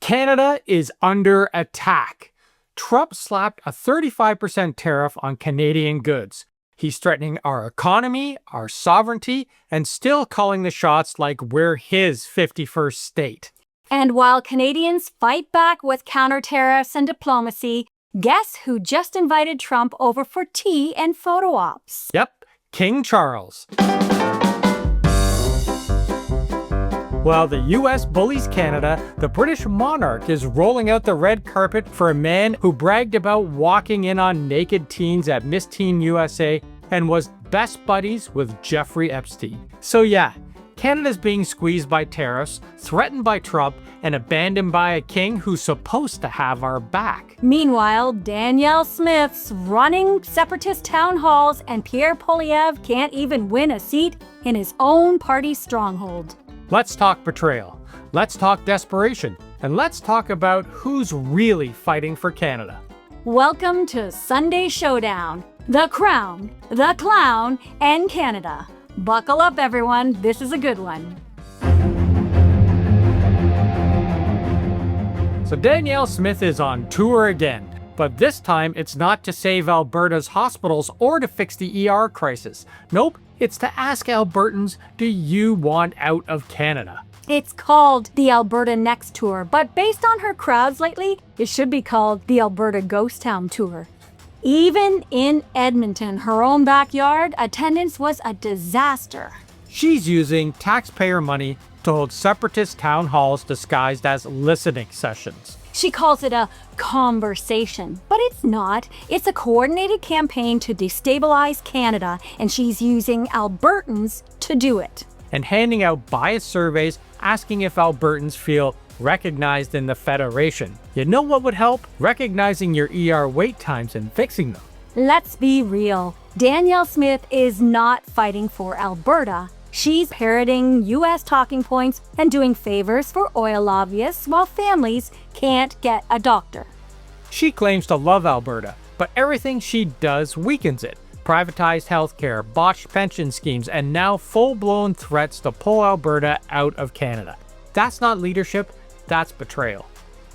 Canada is under attack. Trump slapped a 35% tariff on Canadian goods. He's threatening our economy, our sovereignty, and still calling the shots like we're his 51st state. And while Canadians fight back with counter tariffs and diplomacy, guess who just invited Trump over for tea and photo ops? Yep, King Charles. While the US bullies Canada, the British monarch is rolling out the red carpet for a man who bragged about walking in on naked teens at Miss Teen USA and was best buddies with Jeffrey Epstein. So yeah, Canada's being squeezed by tariffs, threatened by Trump, and abandoned by a king who's supposed to have our back. Meanwhile, Danielle Smith's running separatist town halls and Pierre Poilievre can't even win a seat in his own party stronghold. Let's talk betrayal, let's talk desperation, and let's talk about who's really fighting for Canada. Welcome to Sunday Showdown, the Crown, the Clown, and Canada. Buckle up, everyone, this is a good one. So Danielle Smith is on tour again, but this time it's not to save Alberta's hospitals or to fix the ER crisis. Nope. It's to ask Albertans, do you want out of Canada? It's called the Alberta Next Tour, but based on her crowds lately, it should be called the Alberta Ghost Town Tour. Even in Edmonton, her own backyard, attendance was a disaster. She's using taxpayer money to hold separatist town halls disguised as listening sessions. She calls it a conversation, but it's not. It's a coordinated campaign to destabilize Canada, and she's using Albertans to do it. And handing out biased surveys asking if Albertans feel recognized in the Federation. You know what would help? Recognizing your ER wait times and fixing them. Let's be real. Danielle Smith is not fighting for Alberta. She's parroting US talking points and doing favors for oil lobbyists while families can't get a doctor. She claims to love Alberta, but everything she does weakens it. Privatized healthcare, botched pension schemes, and now full-blown threats to pull Alberta out of Canada. That's not leadership, that's betrayal.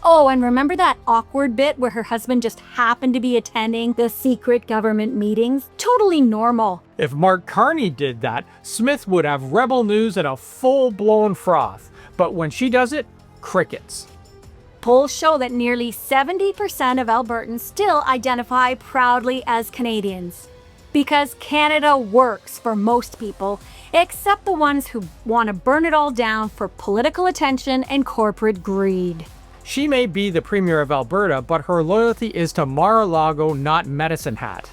Oh, and remember that awkward bit where her husband just happened to be attending the secret government meetings? Totally normal. If Mark Carney did that, Smith would have rebel news and a full-blown froth. But when she does it, crickets. Polls show that nearly 70% of Albertans still identify proudly as Canadians. Because Canada works for most people, except the ones who want to burn it all down for political attention and corporate greed. She may be the Premier of Alberta, but her loyalty is to Maralago, not Medicine Hat.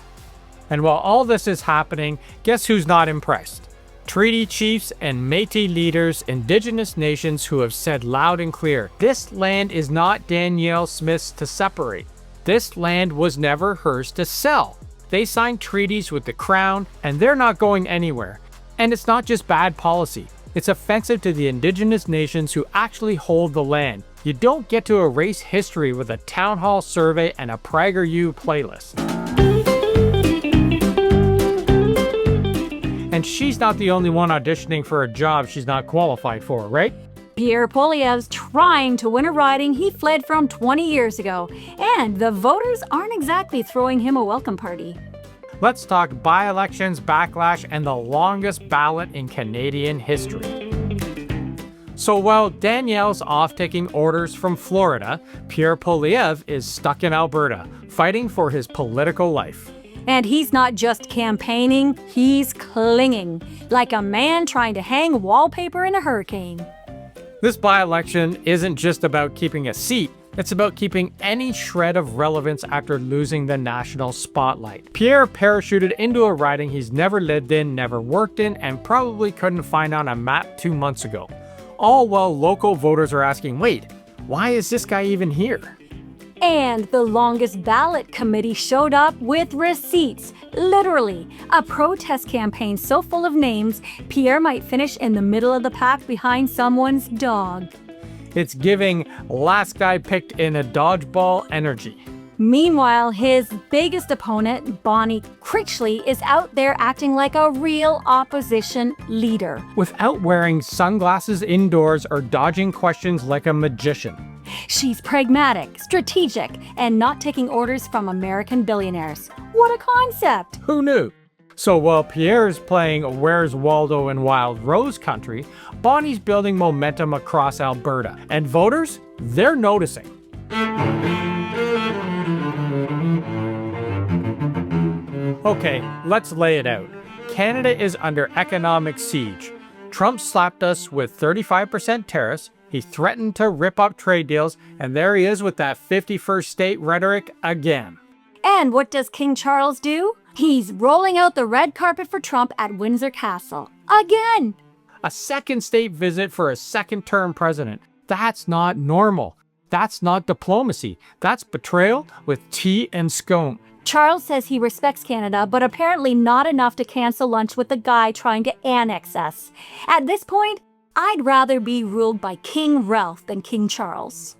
And while all this is happening, guess who's not impressed? Treaty chiefs and Métis leaders, Indigenous nations who have said loud and clear, this land is not Danielle Smith's to separate. This land was never hers to sell. They signed treaties with the Crown, and they're not going anywhere. And it's not just bad policy. It's offensive to the Indigenous nations who actually hold the land. You don't get to erase history with a town hall survey and a PragerU playlist. And she's not the only one auditioning for a job she's not qualified for, right? Pierre Poilievre's trying to win a riding he fled from 20 years ago, and the voters aren't exactly throwing him a welcome party. Let's talk by-elections, backlash, and the longest ballot in Canadian history. So while Danielle's off taking orders from Florida, Pierre Poilievre is stuck in Alberta, fighting for his political life. And he's not just campaigning, he's clinging, like a man trying to hang wallpaper in a hurricane. This by-election isn't just about keeping a seat, it's about keeping any shred of relevance after losing the national spotlight. Pierre parachuted into a riding he's never lived in, never worked in, and probably couldn't find on a map 2 months ago. All while local voters are asking, wait, why is this guy even here? And the longest ballot committee showed up with receipts. Literally, a protest campaign so full of names, Pierre might finish in the middle of the pack behind someone's dog. It's giving last guy picked in a dodgeball energy. Meanwhile, his biggest opponent, Bonnie Critchley, is out there acting like a real opposition leader. Without wearing sunglasses indoors or dodging questions like a magician. She's pragmatic, strategic, and not taking orders from American billionaires. What a concept! Who knew? So while Pierre's playing Where's Waldo in Wild Rose Country, Bonnie's building momentum across Alberta. And voters, they're noticing. Okay, let's lay it out. Canada is under economic siege. Trump slapped us with 35% tariffs, he threatened to rip up trade deals, and there he is with that 51st state rhetoric again. And what does King Charles do? He's rolling out the red carpet for Trump at Windsor Castle. Again! A second state visit for a second-term president. That's not normal. That's not diplomacy. That's betrayal with tea and scone. Charles says he respects Canada, but apparently not enough to cancel lunch with the guy trying to annex us. At this point, I'd rather be ruled by King Ralph than King Charles.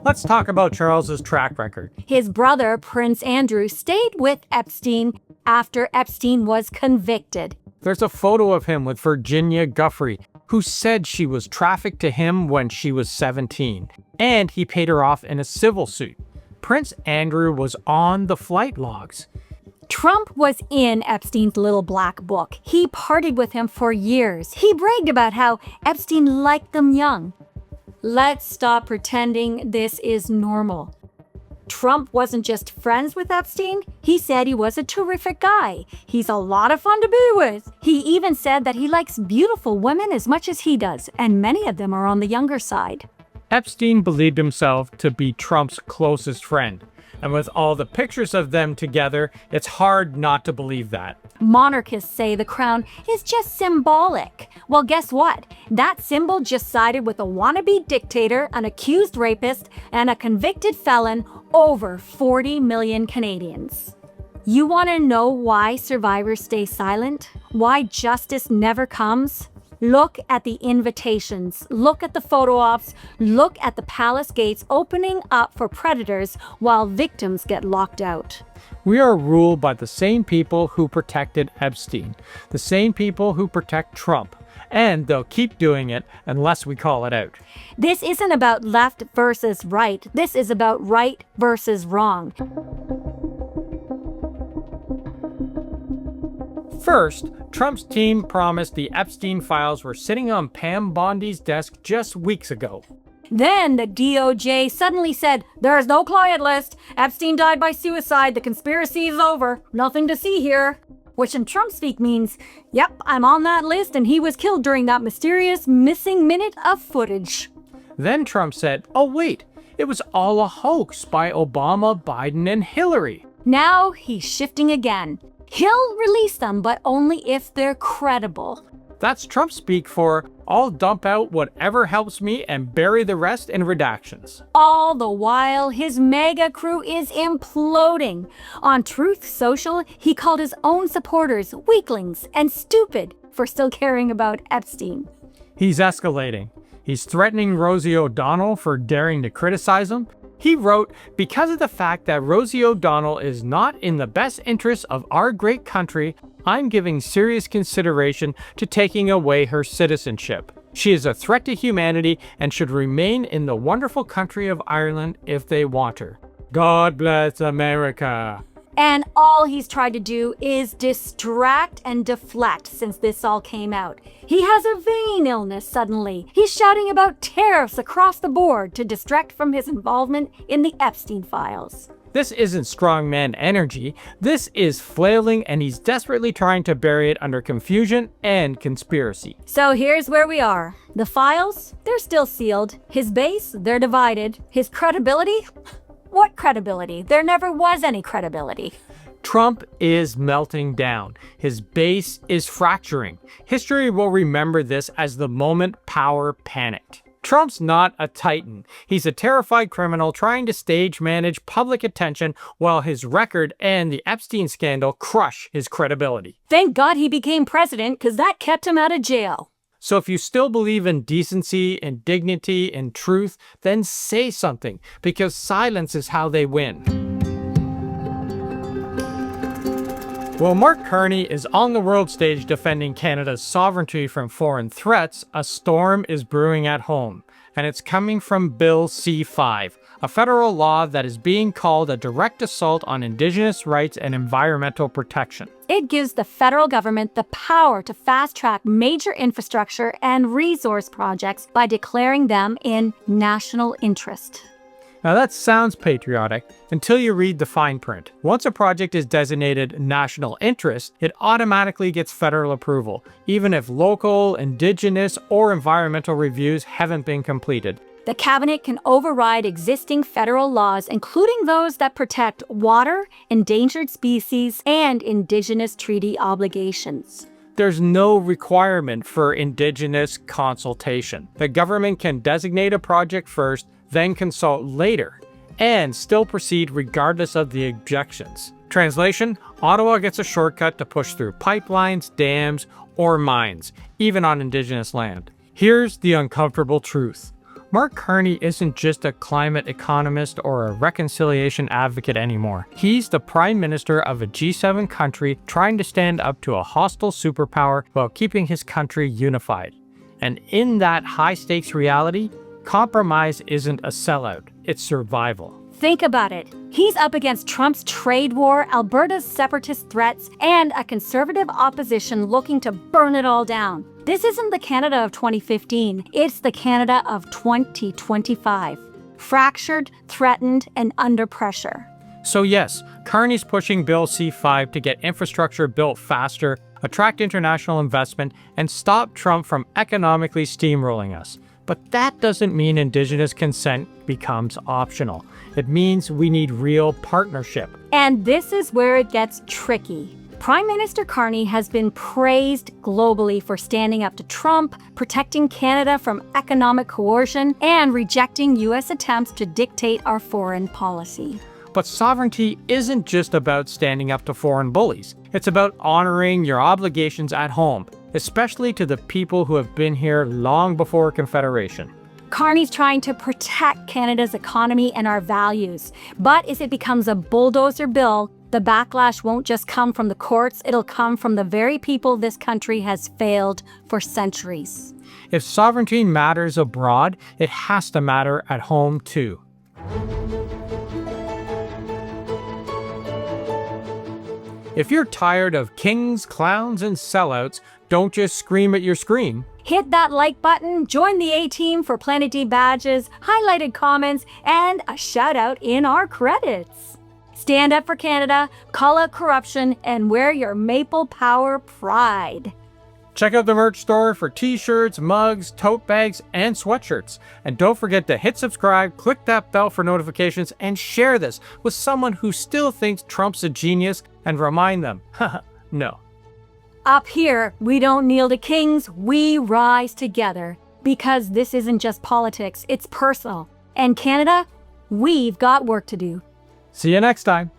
Let's talk about Charles's track record. His brother, Prince Andrew, stayed with Epstein after Epstein was convicted. There's a photo of him with Virginia Giuffre, who said she was trafficked to him when she was 17, and he paid her off in a civil suit. Prince Andrew was on the flight logs. Trump was in Epstein's little black book. He partied with him for years. He bragged about how Epstein liked them young. Let's stop pretending this is normal. Trump wasn't just friends with Epstein. He said he was a terrific guy. He's a lot of fun to be with. He even said that he likes beautiful women as much as he does, and many of them are on the younger side. Epstein believed himself to be Trump's closest friend. And with all the pictures of them together, it's hard not to believe that. Monarchists say the crown is just symbolic. Well, guess what? That symbol just sided with a wannabe dictator, an accused rapist, and a convicted felon, over 40 million Canadians. You want to know why survivors stay silent? Why justice never comes? Look at the invitations, look at the photo ops, look at the palace gates opening up for predators while victims get locked out. We are ruled by the same people who protected Epstein, the same people who protect Trump, and they'll keep doing it unless we call it out. This isn't about left versus right. This is about right versus wrong. First, Trump's team promised the Epstein files were sitting on Pam Bondi's desk just weeks ago. Then the DOJ suddenly said, "There's no client list. Epstein died by suicide. The conspiracy is over. Nothing to see here." Which in Trump speak means, yep, I'm on that list and he was killed during that mysterious missing minute of footage. Then Trump said, oh wait, it was all a hoax by Obama, Biden, and Hillary. Now he's shifting again. He'll release them, but only if they're credible. That's Trump speak for, I'll dump out whatever helps me and bury the rest in redactions. All the while, his MAGA crew is imploding. On Truth Social, he called his own supporters weaklings and stupid for still caring about Epstein. He's escalating. He's threatening Rosie O'Donnell for daring to criticize him. He wrote, because of the fact that Rosie O'Donnell is not in the best interest of our great country, I'm giving serious consideration to taking away her citizenship. She is a threat to humanity and should remain in the wonderful country of Ireland if they want her. God bless America. And all he's tried to do is distract and deflect since this all came out. He has a vein illness suddenly. He's shouting about tariffs across the board to distract from his involvement in the Epstein files. This isn't strongman energy. This is flailing, and he's desperately trying to bury it under confusion and conspiracy. So here's where we are. The files, they're still sealed. His base, they're divided. His credibility? What credibility? There never was any credibility. Trump is melting down. His base is fracturing. History will remember this as the moment power panicked. Trump's not a titan. He's a terrified criminal trying to stage manage public attention while his record and the Epstein scandal crush his credibility. Thank God he became president, because that kept him out of jail. So if you still believe in decency and dignity and truth, then say something, because silence is how they win. While Mark Carney is on the world stage defending Canada's sovereignty from foreign threats, a storm is brewing at home, and it's coming from Bill C-5, a federal law that is being called a direct assault on Indigenous rights and environmental protection. It gives the federal government the power to fast-track major infrastructure and resource projects by declaring them in national interest. Now that sounds patriotic until you read the fine print. Once a project is designated national interest, it automatically gets federal approval, even if local, Indigenous, or environmental reviews haven't been completed. The cabinet can override existing federal laws, including those that protect water, endangered species, and Indigenous treaty obligations. There's no requirement for Indigenous consultation. The government can designate a project first, then consult later, and still proceed regardless of the objections. Translation: Ottawa gets a shortcut to push through pipelines, dams, or mines, even on Indigenous land. Here's the uncomfortable truth. Mark Carney isn't just a climate economist or a reconciliation advocate anymore. He's the Prime Minister of a G7 country trying to stand up to a hostile superpower while keeping his country unified. And in that high-stakes reality, compromise isn't a sellout, it's survival. Think about it. He's up against Trump's trade war, Alberta's separatist threats, and a conservative opposition looking to burn it all down. This isn't the Canada of 2015, it's the Canada of 2025. Fractured, threatened, and under pressure. So yes, Carney's pushing Bill C-5 to get infrastructure built faster, attract international investment, and stop Trump from economically steamrolling us. But that doesn't mean Indigenous consent becomes optional. It means we need real partnership. And this is where it gets tricky. Prime Minister Carney has been praised globally for standing up to Trump, protecting Canada from economic coercion, and rejecting U.S. attempts to dictate our foreign policy. But sovereignty isn't just about standing up to foreign bullies. It's about honoring your obligations at home, especially to the people who have been here long before Confederation. Carney's trying to protect Canada's economy and our values. But if it becomes a bulldozer bill, the backlash won't just come from the courts, it'll come from the very people this country has failed for centuries. If sovereignty matters abroad, it has to matter at home too. If you're tired of kings, clowns, and sellouts, don't just scream at your screen. Hit that like button, join the A-team for Planet D badges, highlighted comments, and a shout out in our credits. Stand up for Canada, call out corruption, and wear your Maple Power pride. Check out the merch store for t-shirts, mugs, tote bags, and sweatshirts. And don't forget to hit subscribe, click that bell for notifications, and share this with someone who still thinks Trump's a genius, and remind them, no. Up here, we don't kneel to kings, we rise together. Because this isn't just politics, it's personal. And Canada, we've got work to do. See you next time.